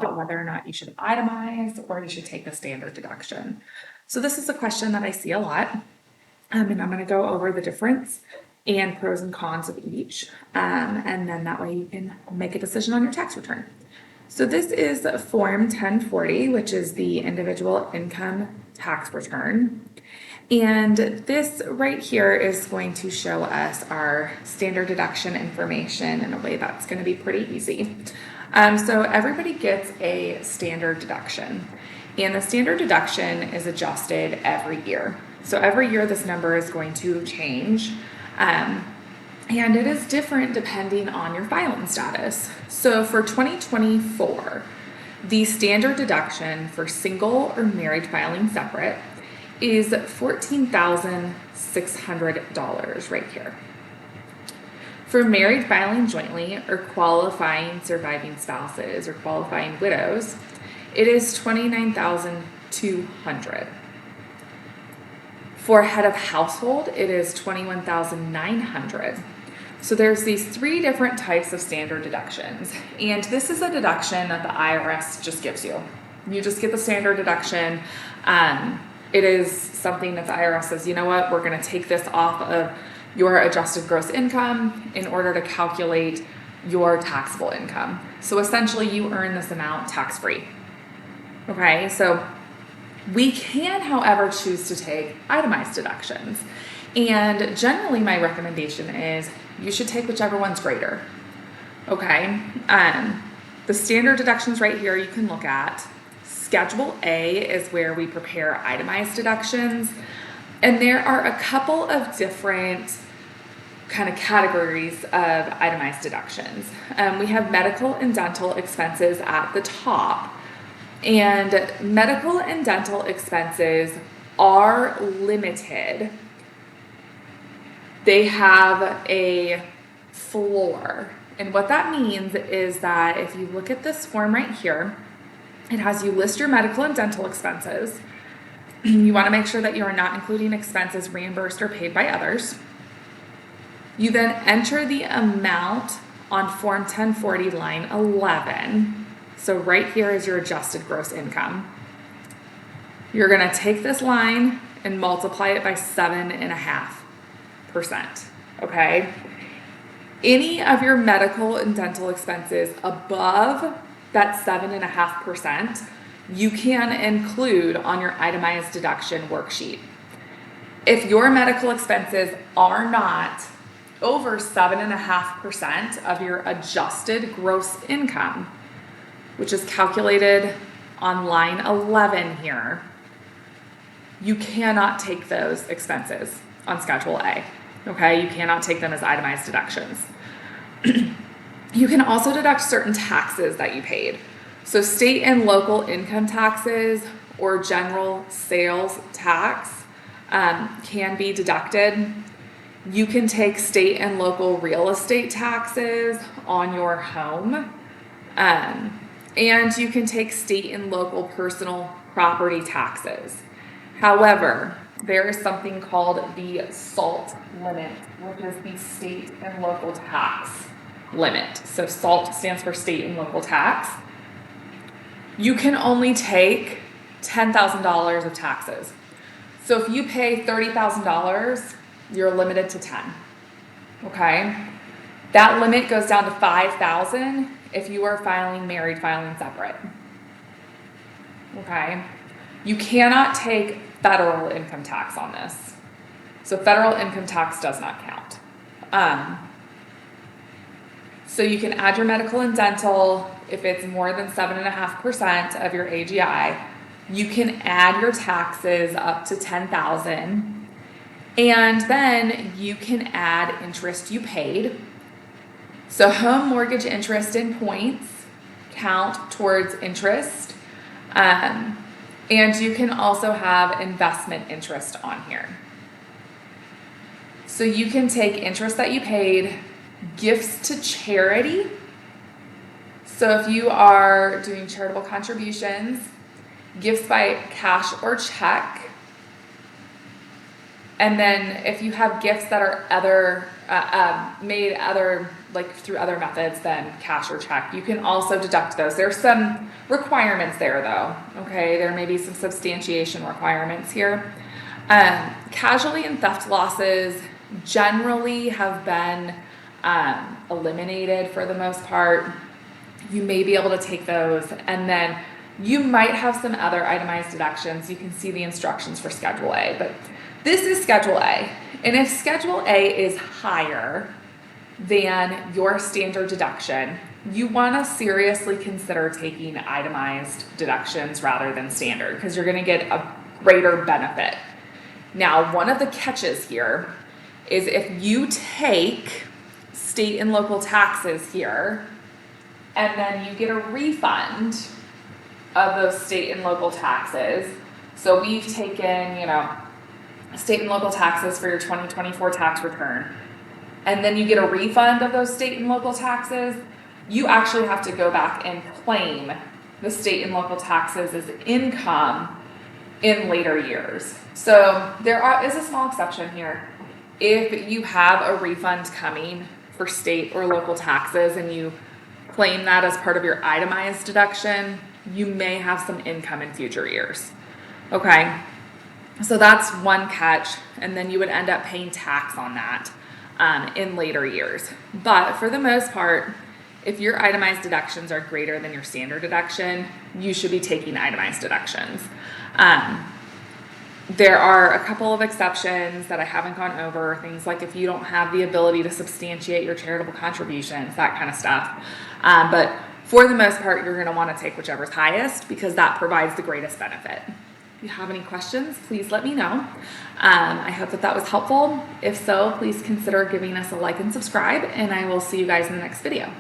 about whether or not you should itemize or you should take the standard deduction. So this is a question that I see a lot, and I'm going to go over the difference and pros and cons of each, and then that way you can make a decision on your tax return. So this is Form 1040, which is the individual income tax return. And this right here is going to show us our standard deduction information in a way that's going to be pretty easy. So everybody gets a standard deduction, and the standard deduction is adjusted every year. So every year this number is going to change, and it is different depending on your filing status. So for 2024, the standard deduction for single or married filing separate is $14,600 right here. For married filing jointly or qualifying surviving spouses or qualifying widows, it is $29,200. For head of household, it is $21,900. So there's these three different types of standard deductions, and this is a deduction that the IRS just gives you. You just get the standard deduction. It is something that the IRS says, you know what, we're going to take this off of your adjusted gross income in order to calculate your taxable income. So essentially you earn this amount tax-free. Okay, so we can, however, choose to take itemized deductions. And generally my recommendation is you should take whichever one's greater. Okay, the standard deductions right here you can look at. Schedule A is where we prepare itemized deductions, and there are a couple of different kind of categories of itemized deductions. We have medical and dental expenses at the top, and medical and dental expenses are limited. They have a floor, and what that means is that if you look at this form right here, it has you list your medical and dental expenses. You want to make sure that you are not including expenses reimbursed or paid by others. You then enter the amount on Form 1040 line 11. So right here is your adjusted gross income. You're going to take this line and multiply it by 7.5%. Okay? Any of your medical and dental expenses above that 7.5%, you can include on your itemized deduction worksheet. If your medical expenses are not over 7.5% of your adjusted gross income, which is calculated on line 11 here, you cannot take those expenses on Schedule A. Okay, you cannot take them as itemized deductions. You can also deduct certain taxes that you paid. So state and local income taxes or general sales tax can be deducted. You can take state and local real estate taxes on your home. And you can take state and local personal property taxes. However, there is something called the SALT limit, which is the state and local tax limit. So SALT stands for state and local tax. You can only take $10,000 of taxes. So if you pay $30,000, you're limited to 10. Okay? That limit goes down to $5,000 if you are filing separate. Okay? You cannot take federal income tax on this. So federal income tax does not count. So you can add your medical and dental if it's more than 7.5% of your AGI. You can add your taxes up to $10,000, and then you can add interest you paid. So home mortgage interest and points count towards interest, and you can also have investment interest on here. So you can take interest that you paid, gifts to charity. So if you are doing charitable contributions, gifts by cash or check, And then if you have gifts that are made like through other methods than cash or check, you can also deduct those. There's some requirements there though, okay? There may be some substantiation requirements here. Casualty and theft losses generally have been eliminated for the most part. You may be able to take those, and then you might have some other itemized deductions. You can see the instructions for Schedule A, but this is Schedule A. And if Schedule A is higher than your standard deduction, you want to seriously consider taking itemized deductions rather than standard, because you're going to get a greater benefit. Now, one of the catches here is if you take state and local taxes here, and then you get a refund of those state and local taxes. So we've taken, state and local taxes for your 2024 tax return, and then you get a refund of those state and local taxes. You actually have to go back and claim the state and local taxes as income in later years. So there is a small exception here. If you have a refund coming for state or local taxes and you claim that as part of your itemized deduction, you may have some income in future years. Okay, so that's one catch, and then you would end up paying tax on that in later years. But for the most part, if your itemized deductions are greater than your standard deduction, you should be taking itemized deductions. There are a couple of exceptions that I haven't gone over, things like if you don't have the ability to substantiate your charitable contributions, that kind of stuff. But for the most part, you're going to want to take whichever's highest because that provides the greatest benefit. If you have any questions, please let me know. I hope that was helpful. If so, please consider giving us a like and subscribe, and I will see you guys in the next video.